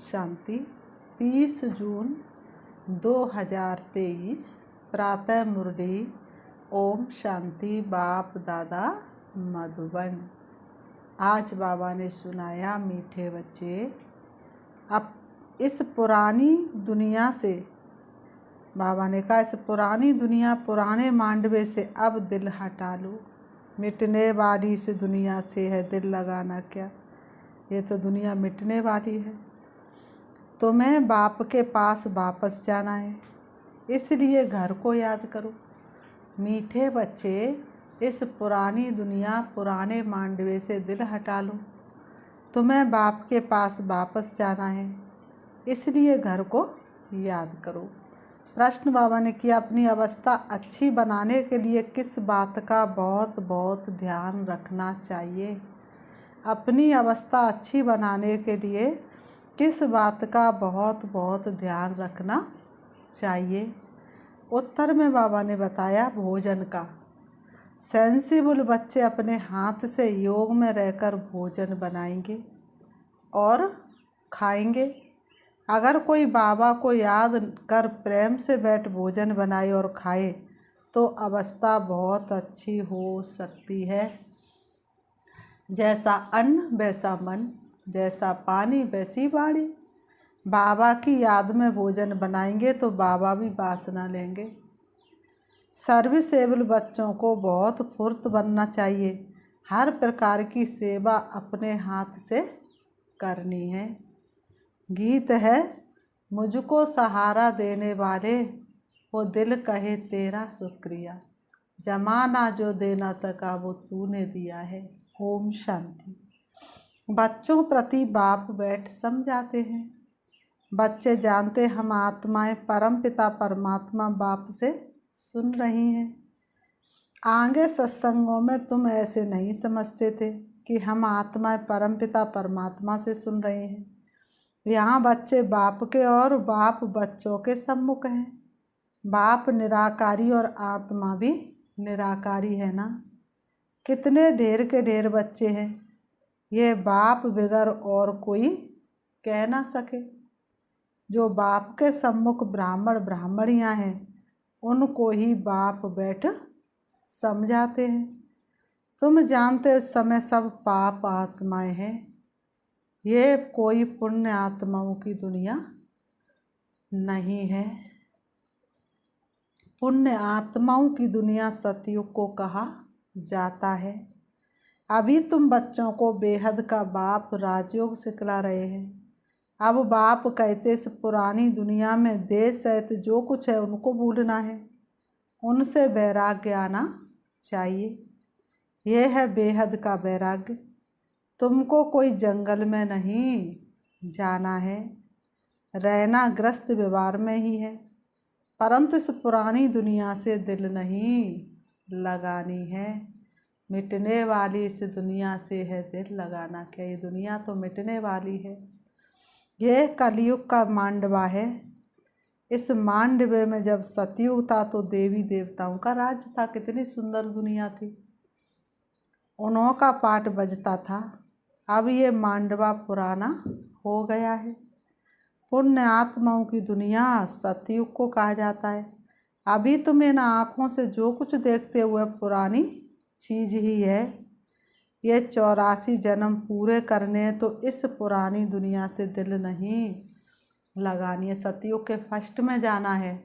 शांति। 30 जून 2023 प्रातः मुरली। ओम शांति। बाप दादा मधुबन। आज बाबा ने सुनाया, मीठे बच्चे, अब इस पुरानी दुनिया से, बाबा ने कहा, इस पुरानी दुनिया, पुराने मांडवे से अब दिल हटा लो। मिटने वाली इस दुनिया से है दिल लगाना क्या, ये तो दुनिया मिटने वाली है। तुम्हें बाप के पास वापस जाना है, इसलिए घर को याद करो। मीठे बच्चे, इस पुरानी दुनिया, पुराने मांडवे से दिल हटा लो। तुम्हें बाप के पास वापस जाना है, इसलिए घर को याद करो। प्रश्न बाबा ने किया, अपनी अवस्था अच्छी बनाने के लिए किस बात का बहुत बहुत ध्यान रखना चाहिए? अपनी अवस्था अच्छी बनाने के लिए किस बात का बहुत बहुत ध्यान रखना चाहिए? उत्तर में बाबा ने बताया, भोजन का। सेंसिबल बच्चे अपने हाथ से योग में रहकर भोजन बनाएंगे और खाएंगे। अगर कोई बाबा को याद कर प्रेम से बैठ भोजन बनाए और खाए तो अवस्था बहुत अच्छी हो सकती है। जैसा अन्न वैसा मन, जैसा पानी वैसी वाणी। बाबा की याद में भोजन बनाएंगे तो बाबा भी वासना लेंगे। सर्विसेबल बच्चों को बहुत फुर्त बनना चाहिए। हर प्रकार की सेवा अपने हाथ से करनी है। गीत है, मुझको सहारा देने वाले, वो दिल कहे तेरा शुक्रिया। जमाना जो दे ना सका वो तूने दिया है। ओम शांति। बच्चों प्रति बाप बैठ समझाते हैं। बच्चे जानते हम आत्माएं परम पिता परमात्मा बाप से सुन रही हैं। आगे सत्संगों में तुम ऐसे नहीं समझते थे कि हम आत्माएं परम पिता परमात्मा से सुन रहे हैं। यहाँ बच्चे बाप के और बाप बच्चों के सम्मुख हैं। बाप निराकारी और आत्मा भी निराकारी है ना। कितने ढेर के ढेर बच्चे हैं, ये बाप बगैर और कोई कह ना सके। जो बाप के सम्मुख ब्राह्मण ब्राह्मणियाँ हैं, उनको ही बाप बैठ समझाते हैं। तुम जानते उस समय सब पाप आत्माएं हैं, ये कोई पुण्य आत्माओं की दुनिया नहीं है। पुण्य आत्माओं की दुनिया सतयुग को कहा जाता है। अभी तुम बच्चों को बेहद का बाप राजयोग सिखला रहे हैं। अब बाप कहते इस पुरानी दुनिया में देश सहित जो कुछ है उनको भूलना है, उनसे वैराग्य आना चाहिए। यह है बेहद का वैराग्य। तुमको कोई जंगल में नहीं जाना है, रहना ग्रस्त व्यवहार में ही है, परंतु इस पुरानी दुनिया से दिल नहीं लगानी है। मिटने वाली इस दुनिया से है दिल लगाना क्या, ये दुनिया तो मिटने वाली है। यह कलयुग का मांडवा है। इस मांडवे में जब सतयुग था तो देवी देवताओं का राज्य था। कितनी सुंदर दुनिया थी, उन्हों का पाठ बजता था। अब ये मांडवा पुराना हो गया है। पुण्य आत्माओं की दुनिया सतयुग को कहा जाता है। अभी तुम इन आँखों से जो कुछ देखते हुए पुरानी चीज ही है। ये 84 जन्म पूरे करने तो इस पुरानी दुनिया से दिल नहीं लगानी है। सतयुग के फर्स्ट में जाना है,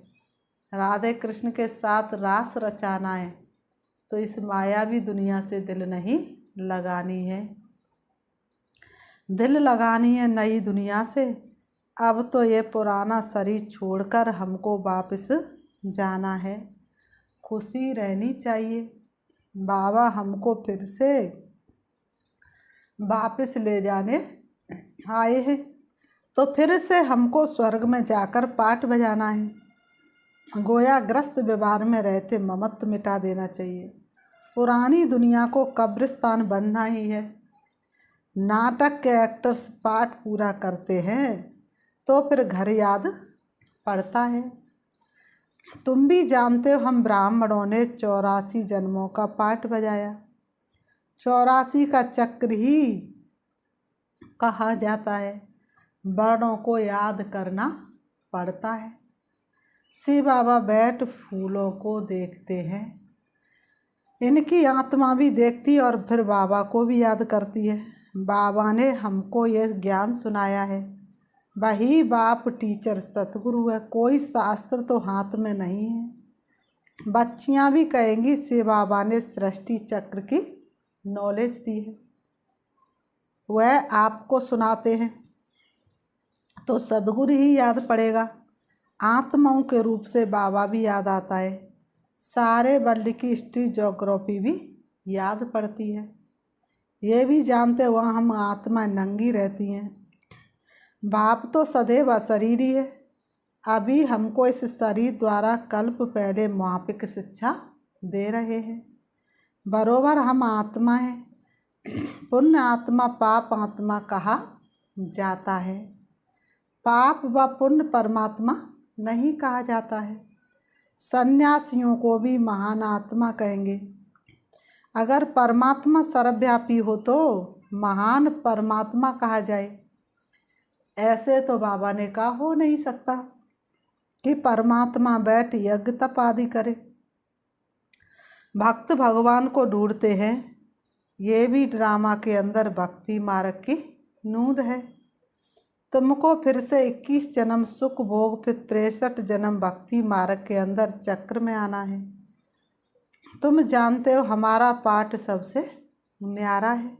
राधे कृष्ण के साथ रास रचाना है, तो इस मायावी दुनिया से दिल नहीं लगानी है। दिल लगानी है नई दुनिया से। अब तो ये पुराना शरीर छोड़कर हमको वापस जाना है। खुशी रहनी चाहिए। बाबा हमको फिर से वापस ले जाने आए हैं, तो फिर से हमको स्वर्ग में जाकर पाठ बजाना है। गोया ग्रस्त व्यवहार में रहते ममत्व मिटा देना चाहिए। पुरानी दुनिया को कब्रिस्तान बनना ही है। नाटक के एक्टर्स पाठ पूरा करते हैं तो फिर घर याद पड़ता है। तुम भी जानते हो हम ब्राह्मणों ने 84 जन्मों का पाठ बजाया। 84 का चक्र ही कहा जाता है। वर्णों को याद करना पड़ता है। शिव बाबा बैठ फूलों को देखते हैं। इनकी आत्मा भी देखती और फिर बाबा को भी याद करती है। बाबा ने हमको यह ज्ञान सुनाया है। वही बाप टीचर सतगुरु है, कोई शास्त्र तो हाथ में नहीं है। बच्चियां भी कहेंगी शिव बाबा ने सृष्टि चक्र की नॉलेज दी है, वह आपको सुनाते हैं तो सदगुरु ही याद पड़ेगा। आत्माओं के रूप से बाबा भी याद आता है। सारे वर्ल्ड की हिस्ट्री ज्योग्राफी भी याद पड़ती है। ये भी जानते वहाँ हम आत्मा नंगी रहती हैं। बाप तो सदैव अशरीरी है। अभी हमको इस शरीर द्वारा कल्प पहले मापिक शिक्षा दे रहे हैं। बरोबर हम आत्मा हैं। पुण्य आत्मा पाप आत्मा कहा जाता है। पाप व पुण्य परमात्मा नहीं कहा जाता है। सन्यासियों को भी महान आत्मा कहेंगे। अगर परमात्मा सर्वव्यापी हो तो महान परमात्मा कहा जाए। ऐसे तो बाबा ने कहा हो नहीं सकता कि परमात्मा बैठ यज्ञ तप आदि करे। भक्त भगवान को ढूंढते हैं। ये भी ड्रामा के अंदर भक्ति मार्ग की नूंद है। तुमको फिर से 21 जन्म सुख भोग, फिर 63 जन्म भक्ति मार्ग के अंदर चक्र में आना है। तुम जानते हो हमारा पाठ सबसे न्यारा है।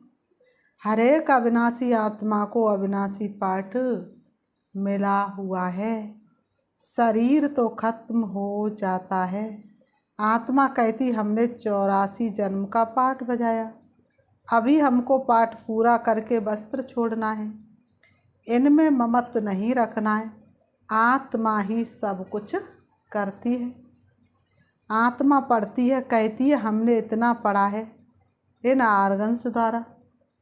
हर एक अविनाशी आत्मा को अविनाशी पाठ मिला हुआ है। शरीर तो खत्म हो जाता है। आत्मा कहती हमने 84 जन्म का पाठ बजाया, अभी हमको पाठ पूरा करके वस्त्र छोड़ना है। इनमें ममत्व नहीं रखना है। आत्मा ही सब कुछ करती है। आत्मा पढ़ती है, कहती है हमने इतना पढ़ा है। इन आर्गन्स द्वारा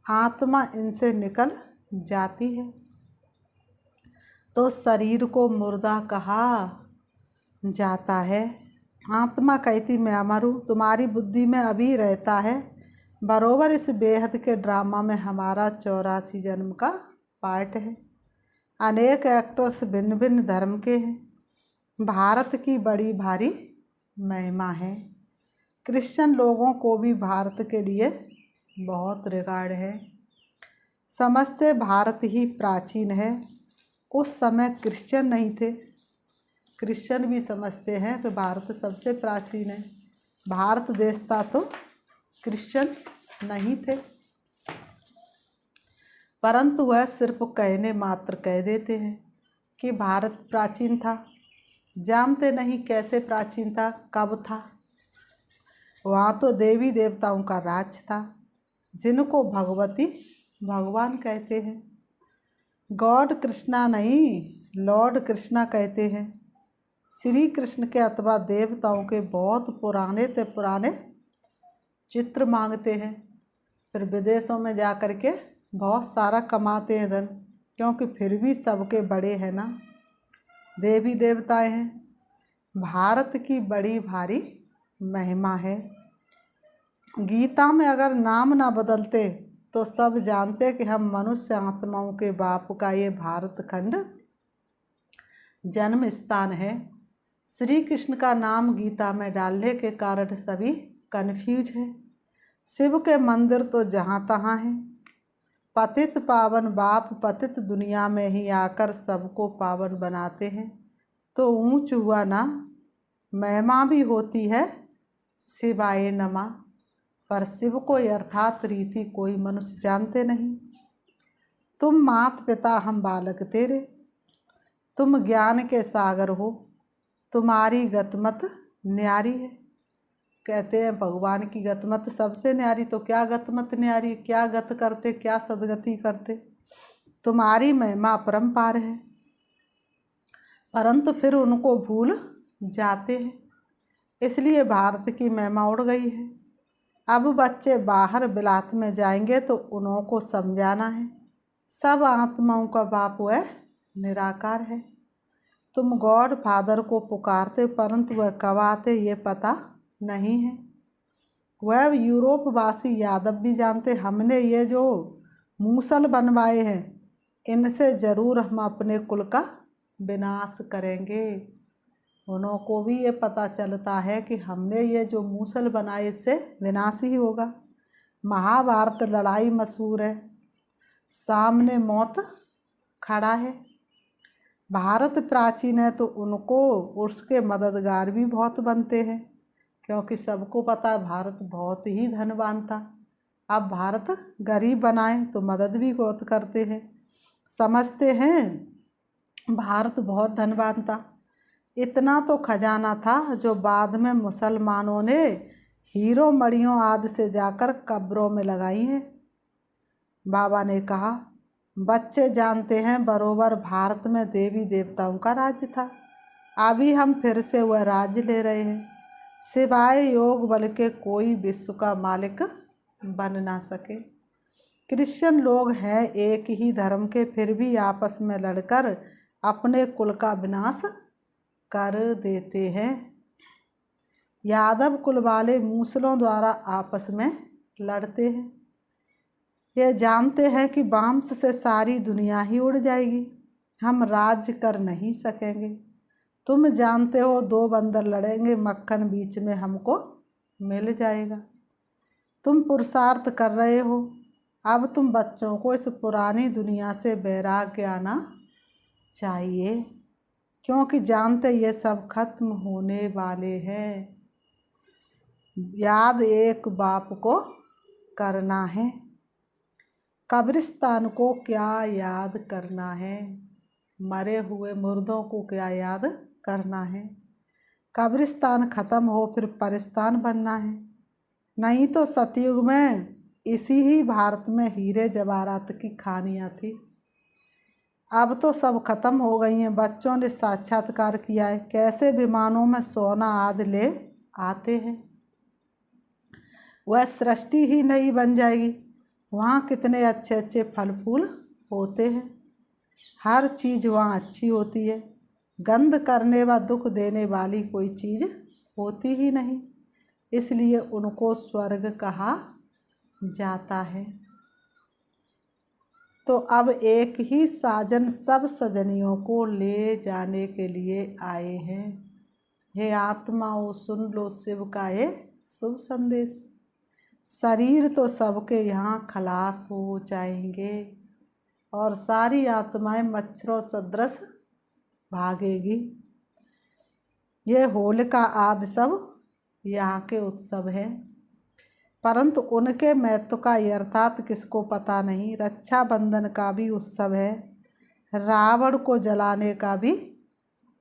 आत्मा इनसे निकल जाती है तो शरीर को मुर्दा कहा जाता है। आत्मा कहती मैं अमर हूँ, तुम्हारी बुद्धि में अभी रहता है। बरोबर इस बेहद के ड्रामा में हमारा 84 जन्म का पार्ट है। अनेक एक्टर्स भिन्न भिन्न धर्म के हैं। भारत की बड़ी भारी महिमा है। क्रिश्चियन लोगों को भी भारत के लिए बहुत रिगार्ड है। समझते भारत ही प्राचीन है। उस समय क्रिश्चियन नहीं थे। क्रिश्चियन भी समझते हैं कि भारत सबसे प्राचीन है। भारत देश था तो क्रिश्चियन नहीं थे, परंतु वह सिर्फ कहने मात्र कह देते हैं कि भारत प्राचीन था। जानते नहीं कैसे प्राचीन था, कब था। वहाँ तो देवी देवताओं का राज था, जिनको भगवती भगवान कहते हैं। गॉड कृष्णा नहीं, लॉर्ड कृष्णा कहते हैं। श्री कृष्ण के अथवा देवताओं के बहुत पुराने से पुराने चित्र मांगते हैं। फिर विदेशों में जा कर के बहुत सारा कमाते हैं धन, क्योंकि फिर भी सबके बड़े हैं ना, देवी देवताएं हैं। भारत की बड़ी भारी महिमा है। गीता में अगर नाम ना बदलते तो सब जानते कि हम मनुष्य आत्माओं के बाप का ये भारत खंड जन्म स्थान है। श्री कृष्ण का नाम गीता में डालने के कारण सभी कन्फ्यूज हैं। शिव के मंदिर तो जहाँ तहाँ हैं। पतित पावन बाप पतित दुनिया में ही आकर सबको पावन बनाते हैं तो ऊंच हुआ ना। महिमा भी होती है शिवाय नमः, पर शिव को यथार्थ रीति कोई मनुष्य जानते नहीं। तुम मात पिता हम बालक तेरे, तुम ज्ञान के सागर हो, तुम्हारी गतमत न्यारी है। कहते हैं भगवान की गतमत सबसे न्यारी, तो क्या गतमत न्यारी, क्या गत करते, क्या सदगति करते। तुम्हारी महिमा अपरंपार है, परंतु फिर उनको भूल जाते हैं। इसलिए भारत की महिमा उड़ गई है। अब बच्चे बाहर बिलात में जाएंगे तो उन्हों को समझाना है सब आत्माओं का बाप वह निराकार है। तुम गॉड फादर को पुकारते, परंतु वह कब आते ये पता नहीं है। वह यूरोप वासी यादव भी जानते। हमने ये जो मूसल बनवाए हैं इनसे ज़रूर हम अपने कुल का विनाश करेंगे। उनको भी ये पता चलता है कि हमने ये जो मूसल बनाए इससे विनाश ही होगा। महाभारत लड़ाई मशहूर है, सामने मौत खड़ा है। भारत प्राचीन है तो उनको उसके मददगार भी बहुत बनते हैं, क्योंकि सबको पता है भारत बहुत ही धनवान था। अब भारत गरीब बनाए तो मदद भी बहुत करते हैं। समझते हैं भारत बहुत धनवान था। इतना तो खजाना था जो बाद में मुसलमानों ने हीरो मणियों आदि से जाकर कब्रों में लगाई हैं। बाबा ने कहा, बच्चे जानते हैं बरोबर भारत में देवी देवताओं का राज्य था। अभी हम फिर से वह राज्य ले रहे हैं। सिवाय योग बल के कोई विश्व का मालिक बन ना सके। क्रिश्चियन लोग हैं एक ही धर्म के, फिर भी आपस में लड़कर अपने कुल का विनाश कर देते हैं। यादव कुल वाले मूसलों द्वारा आपस में लड़ते हैं। ये जानते हैं कि वंश से सारी दुनिया ही उड़ जाएगी, हम राज्य कर नहीं सकेंगे। तुम जानते हो 2 बंदर लड़ेंगे, मक्खन बीच में हमको मिल जाएगा। तुम पुरुषार्थ कर रहे हो, अब तुम बच्चों को इस पुरानी दुनिया से वैराग्य आना चाहिए, क्योंकि जानते ये सब खत्म होने वाले हैं। याद एक बाप को करना है, कब्रिस्तान को क्या याद करना है, मरे हुए मुर्दों को क्या याद करना है। कब्रिस्तान ख़त्म हो फिर परिस्तान बनना है। नहीं तो सतयुग में इसी ही भारत में हीरे जवाहरात की खानियाँ थी। अब तो सब खत्म हो गई हैं। बच्चों ने साक्षात्कार किया है कैसे विमानों में सोना आदि ले आते हैं। वह सृष्टि ही नहीं बन जाएगी। वहाँ कितने अच्छे अच्छे फल फूल होते हैं, हर चीज़ वहाँ अच्छी होती है। गंध करने व दुख देने वाली कोई चीज़ होती ही नहीं, इसलिए उनको स्वर्ग कहा जाता है। तो अब एक ही साजन सब सजनियों को ले जाने के लिए आए हैं। हे आत्माओं, सुन लो शिव का ये शुभ संदेश। शरीर तो सबके यहाँ खलास हो जाएंगे और सारी आत्माएं मच्छरों सदृश भागेगी। ये होलिका आदि सब यहाँ के उत्सव है, परंतु उनके महत्व का यथार्थ किसको पता नहीं। रक्षाबंधन का भी उत्सव है, रावण को जलाने का भी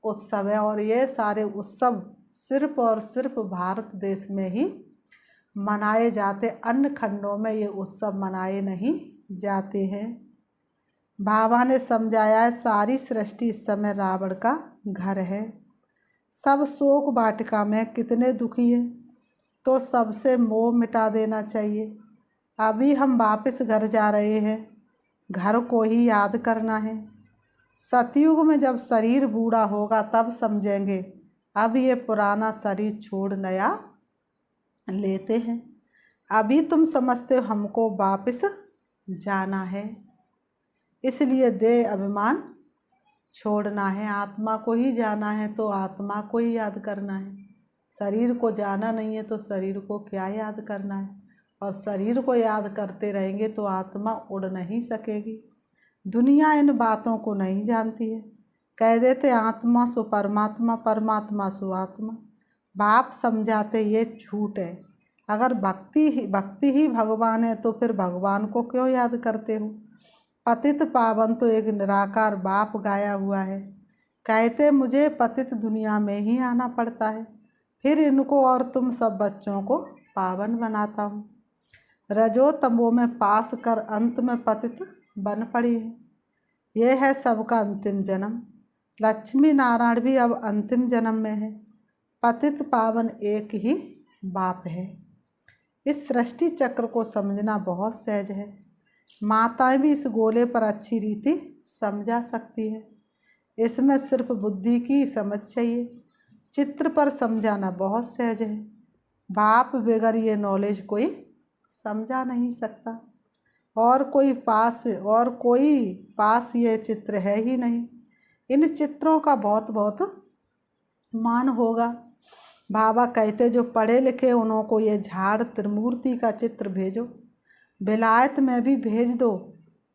उत्सव है, और ये सारे उत्सव सिर्फ और सिर्फ भारत देश में ही मनाए जाते, अन्य खंडों में ये उत्सव मनाए नहीं जाते हैं। बाबा ने समझाया है सारी सृष्टि इस समय रावण का घर है। सब शोक वाटिका में कितने दुखी हैं, तो सबसे मोह मिटा देना चाहिए। अभी हम वापस घर जा रहे हैं, घर को ही याद करना है। सतयुग में जब शरीर बूढ़ा होगा तब समझेंगे, अब ये पुराना शरीर छोड़ नया लेते हैं। अभी तुम समझते हो हमको वापस जाना है, इसलिए देह अभिमान छोड़ना है। आत्मा को ही जाना है तो आत्मा को ही याद करना है। शरीर को जाना नहीं है तो शरीर को क्या याद करना है। और शरीर को याद करते रहेंगे तो आत्मा उड़ नहीं सकेगी। दुनिया इन बातों को नहीं जानती है। कह देते आत्मा सो परमात्मा, परमात्मा सो आत्मा। बाप समझाते ये झूठ है। अगर भक्ति ही भगवान है तो फिर भगवान को क्यों याद करते हो। पतित पावन तो एक निराकार बाप गाया हुआ है। कहते मुझे पतित दुनिया में ही आना पड़ता है, फिर इनको और तुम सब बच्चों को पावन बनाता हूँ। रजो तमो में पास कर अंत में पतित बन पड़ी है। यह है सबका अंतिम जन्म। लक्ष्मी नारायण भी अब अंतिम जन्म में है। पतित पावन एक ही बाप है। इस सृष्टि चक्र को समझना बहुत सहज है। माताएं भी इस गोले पर अच्छी रीति समझा सकती है। इसमें सिर्फ बुद्धि की समझ चाहिए। चित्र पर समझाना बहुत सहज है। बाप बगैर ये नॉलेज कोई समझा नहीं सकता। और कोई पास ये चित्र है ही नहीं। इन चित्रों का बहुत बहुत मान होगा। बाबा कहते जो पढ़े लिखे उन्हों को ये झाड़ त्रिमूर्ति का चित्र भेजो, विलायत में भी भेज दो,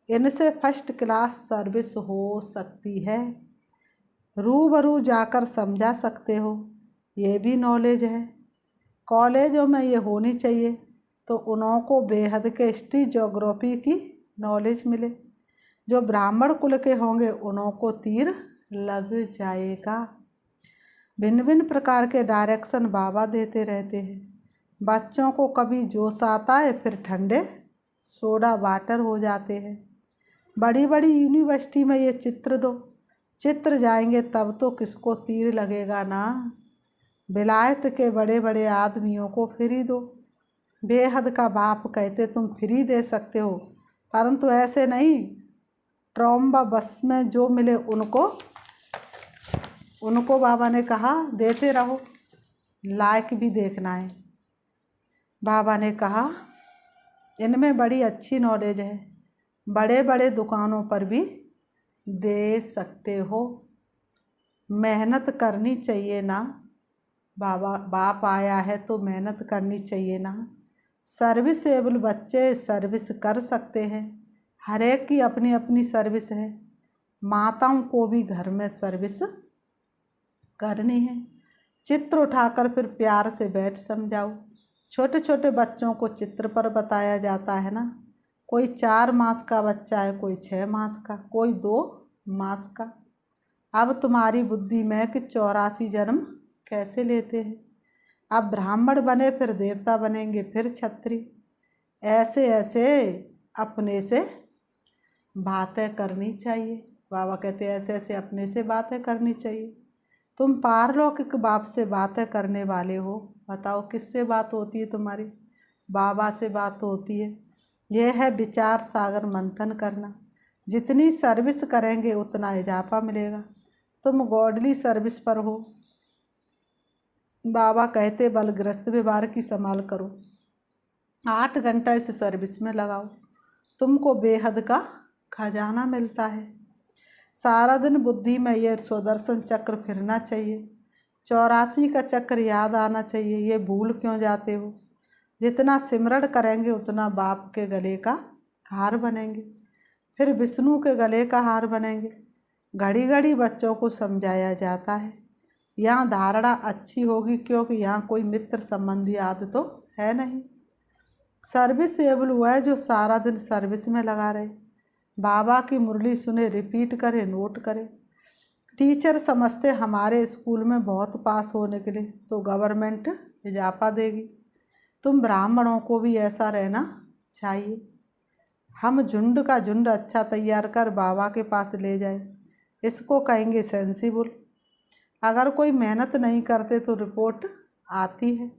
इनसे फर्स्ट क्लास सर्विस हो सकती है। रूबरू जाकर समझा सकते हो, ये भी नॉलेज है। कॉलेजों में ये होनी चाहिए तो उन्हों को बेहद के हिस्ट्री ज्योग्राफी की नॉलेज मिले। जो ब्राह्मण कुल के होंगे उन्हों को तीर लग जाएगा। भिन्न भिन्न प्रकार के डायरेक्शन बाबा देते रहते हैं। बच्चों को कभी जोश आता है, फिर ठंडे सोडा वाटर हो जाते हैं। बड़ी बड़ी यूनिवर्सिटी में ये चित्र दो, चित्र जाएंगे तब तो किसको तीर लगेगा ना। विलायत के बड़े बड़े आदमियों को फ्री दो। बेहद का बाप कहते तुम फ्री दे सकते हो, परंतु ऐसे नहीं। ट्रॉम्बा बस में जो मिले उनको बाबा ने कहा देते रहो, लायक भी देखना है। बाबा ने कहा इनमें बड़ी अच्छी नॉलेज है, बड़े बड़े दुकानों पर भी दे सकते हो, मेहनत करनी चाहिए ना। बाप आया है तो मेहनत करनी चाहिए ना। सर्विसेबल बच्चे सर्विस कर सकते हैं, हर एक की अपनी अपनी सर्विस है। माताओं को भी घर में सर्विस करनी है। चित्र उठाकर फिर प्यार से बैठ समझाओ। छोटे छोटे बच्चों को चित्र पर बताया जाता है ना। कोई 4 मास का बच्चा है, कोई 6 मास का, कोई 2 मास का। अब तुम्हारी बुद्धि में कि 84 जन्म कैसे लेते हैं। अब ब्राह्मण बने, फिर देवता बनेंगे, फिर क्षत्रिय। ऐसे ऐसे अपने से बातें करनी चाहिए। बाबा कहते ऐसे ऐसे अपने से बातें करनी चाहिए। तुम पारलौकिक बाप से बातें करने वाले हो, बताओ किससे बात होती है तुम्हारी। बाबा से बात होती है। यह है विचार सागर मंथन करना। जितनी सर्विस करेंगे उतना इजाफा मिलेगा। तुम गॉडली सर्विस पर हो। बाबा कहते बलग्रस्त व्यवहार की संभाल करो, 8 घंटा इस सर्विस में लगाओ, तुमको बेहद का खजाना मिलता है। सारा दिन बुद्धि में ये स्वदर्शन चक्र फिरना चाहिए। 84 का चक्र याद आना चाहिए। ये भूल क्यों जाते हो। जितना सिमरण करेंगे उतना बाप के गले का हार बनेंगे, फिर विष्णु के गले का हार बनेंगे। घड़ी घड़ी बच्चों को समझाया जाता है। यहाँ धारणा अच्छी होगी क्योंकि यहाँ कोई मित्र संबंधी आदि तो है नहीं। सर्विसेबल हुआ है जो सारा दिन सर्विस में लगा रहे, बाबा की मुरली सुने, रिपीट करे, नोट करे। टीचर समझते हमारे स्कूल में बहुत पास होने के लिए तो गवर्नमेंट इजाफा देगी। तुम ब्राह्मणों को भी ऐसा रहना चाहिए। हम झुंड का झुंड अच्छा तैयार कर बाबा के पास ले जाए, इसको कहेंगे सेंसिबल। अगर कोई मेहनत नहीं करते तो रिपोर्ट आती है।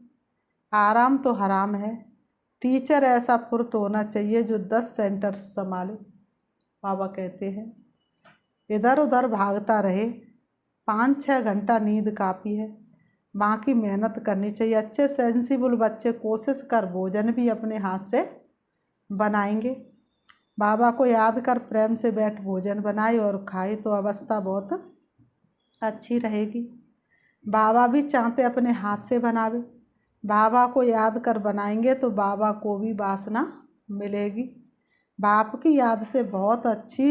आराम तो हराम है। टीचर ऐसा फुर्त होना चाहिए जो 10 सेंटर संभाले। बाबा कहते हैं इधर उधर भागता रहे, 5-6 घंटा नींद काफ़ी है, बाकी मेहनत करनी चाहिए। अच्छे सेंसिबल बच्चे कोशिश कर भोजन भी अपने हाथ से बनाएंगे। बाबा को याद कर प्रेम से बैठ भोजन बनाए और खाए तो अवस्था बहुत अच्छी रहेगी। बाबा भी चाहते अपने हाथ से बनावे। बाबा को याद कर बनाएंगे तो बाबा को भी वासना मिलेगी। बाप की याद से बहुत अच्छी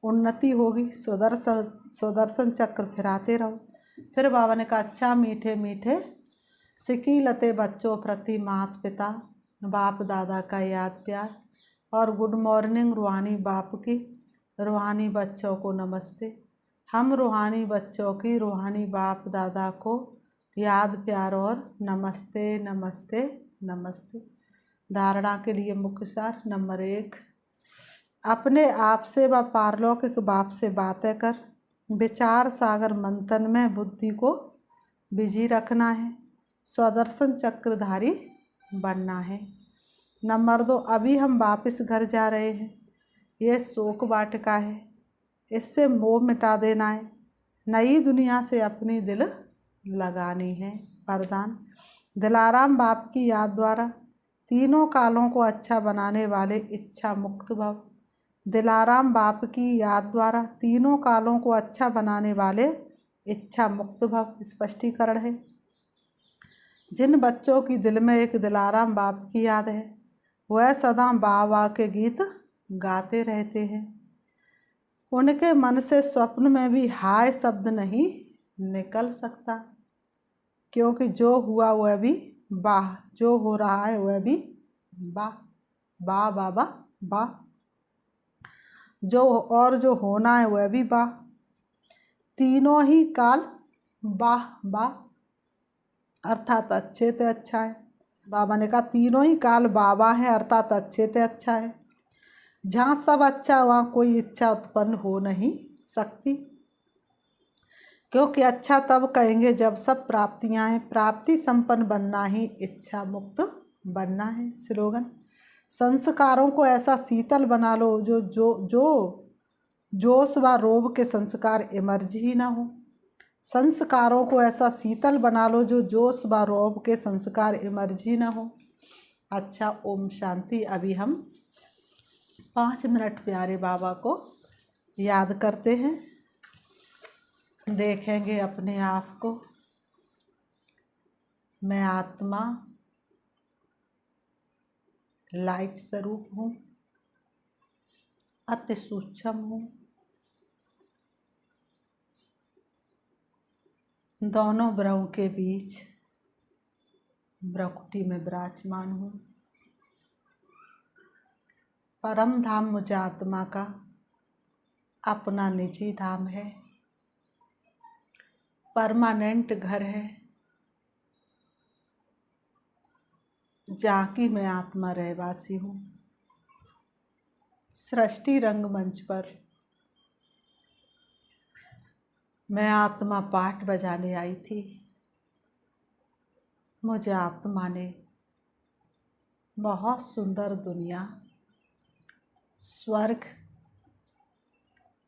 उन्नति होगी। सुदर्शन चक्र फिराते रहो। फिर बाबा ने कहा अच्छा मीठे मीठे सिकीलते बच्चों प्रति माता पिता बाप दादा का याद प्यार और गुड मॉर्निंग रूहानी बाप की, रूहानी बच्चों को नमस्ते। हम रूहानी बच्चों की रूहानी बाप दादा को याद प्यार और नमस्ते नमस्ते नमस्ते। धारणा के लिए मुख्य सार नंबर 1, अपने आप से व पारलौकिक बाप से बातें कर विचार सागर मंथन में बुद्धि को बिजी रखना है। स्वदर्शन चक्रधारी बनना है। नंबर 2, अभी हम वापस घर जा रहे हैं। ये शोक वाटिका है, इससे मोह मिटा देना है। नई दुनिया से अपनी दिल लगानी है। वरदान दिलाराम बाप की याद द्वारा तीनों कालों को अच्छा बनाने वाले इच्छा मुक्त भव। दिलाराम बाप की याद द्वारा तीनों कालों को अच्छा बनाने वाले इच्छा मुक्त भव स्पष्टीकरण है। जिन बच्चों की दिल में एक दिलाराम बाप की याद है वह सदा वाह वाह के गीत गाते रहते हैं। उनके मन से स्वप्न में भी हाय शब्द नहीं निकल सकता, क्योंकि जो हुआ वह भी वाह, जो हो रहा है वह भी वाह। वाह बाबा वाह, जो होना है वह भी वाह। तीनों ही काल वाह वाह, अर्थात अच्छे ते अच्छा है। बाबा ने कहा तीनों ही काल बाबा है, अर्थात अच्छे ते अच्छा है। जहाँ सब अच्छा वहाँ कोई इच्छा उत्पन्न हो नहीं सकती, क्योंकि अच्छा तब कहेंगे जब सब प्राप्तियाँ हैं। प्राप्ति संपन्न बनना ही इच्छा मुक्त बनना है। स्लोगन। संस्कारों को ऐसा शीतल बना लो जो जो जो जोश व रोब के संस्कार इमर्ज ही ना हो। संस्कारों को ऐसा शीतल बना लो जो जोश व रोब के संस्कार इमर्ज ही ना हो। अच्छा, ओम शांति। अभी हम 5 मिनट प्यारे बाबा को याद करते हैं। देखेंगे अपने आप को, मैं आत्मा लाइट स्वरूप हूँ, अति सूक्ष्म हूँ, दोनों ब्रह्म के बीच ब्रह्मकुटी में विराजमान हूँ। परम धाम मुझे आत्मा का अपना निजी धाम है, परमानेंट घर है, जहाँ की मैं आत्मा रहवासी हूँ। सृष्टि रंगमंच पर मैं आत्मा पाठ बजाने आई थी। मुझे आत्मा ने बहुत सुंदर दुनिया, स्वर्ग,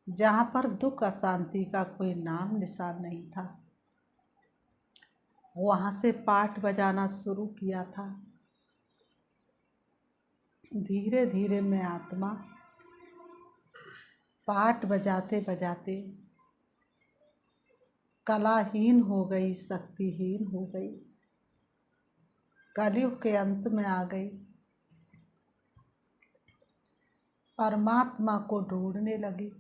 जहाँ पर दुख अशांति का कोई नाम निशान नहीं था, वहाँ से पाठ बजाना शुरू किया था। धीरे धीरे मैं आत्मा पाठ बजाते बजाते कलाहीन हो गई, शक्तिहीन हो गई, कलयुग के अंत में आ गई। परमात्मा को ढूंढने लगी।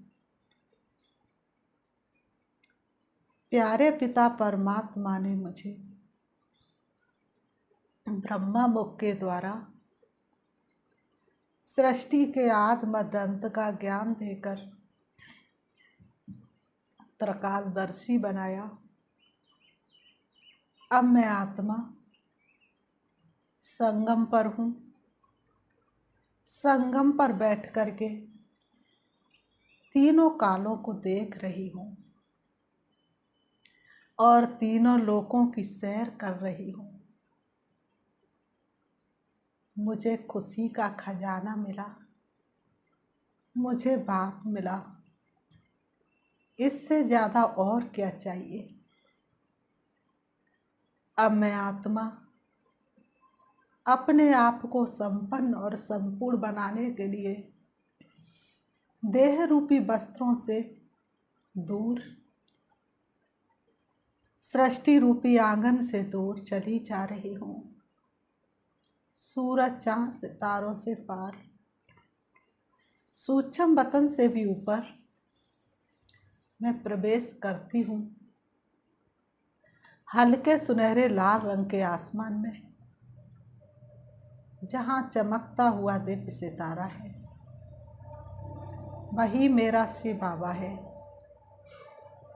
प्यारे पिता परमात्मा ने मुझे ब्रह्मा मुख के द्वारा सृष्टि के आदि मध्य अंत का ज्ञान देकर त्रिकालदर्शी बनाया। अब मैं आत्मा संगम पर हूँ। संगम पर बैठ करके तीनों कालों को देख रही हूँ और तीनों लोकों की सैर कर रही हूँ। मुझे खुशी का खजाना मिला, मुझे बाप मिला, इससे ज़्यादा और क्या चाहिए। अब मैं आत्मा अपने आप को संपन्न और संपूर्ण बनाने के लिए देह रूपी वस्त्रों से दूर, सृष्टि रूपी आंगन से दूर चली जा रही हूँ। सूरज चाँद सितारों से पार, सूक्ष्म वतन से भी ऊपर मैं प्रवेश करती हूँ। हल्के सुनहरे लाल रंग के आसमान में, जहाँ चमकता हुआ दिव्य सितारा है, वही मेरा शिव बाबा है।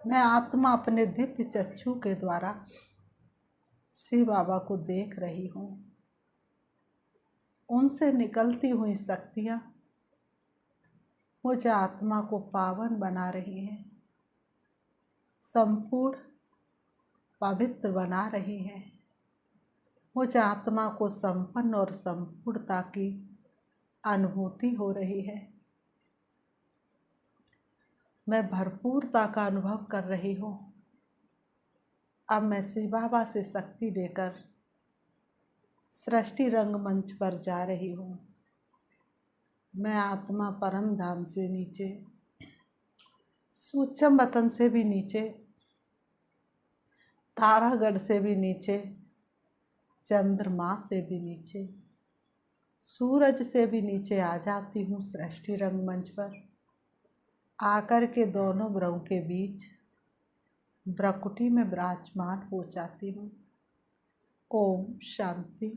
मैं आत्मा अपने दिव्य चक्षु के द्वारा शिव बाबा को देख रही हूँ। उनसे निकलती हुई शक्तियाँ मुझे आत्मा को पावन बना रही हैं, संपूर्ण पवित्र बना रही हैं। मुझे आत्मा को संपन्न और संपूर्णता की अनुभूति हो रही है। मैं भरपूरता का अनुभव कर रही हूँ। अब मैं शिव बाबा से शक्ति लेकर सृष्टि रंगमंच पर जा रही हूँ। मैं आत्मा परम धाम से नीचे, सूक्ष्म वतन से भी नीचे, तारागढ़ से भी नीचे, चंद्रमा से भी नीचे, सूरज से भी नीचे आ जाती हूँ सृष्टि रंगमंच पर। आकर के दोनों भ्रमों के बीच भ्रकुटी में विराजमान हो जाती हूँ। ओम शांति।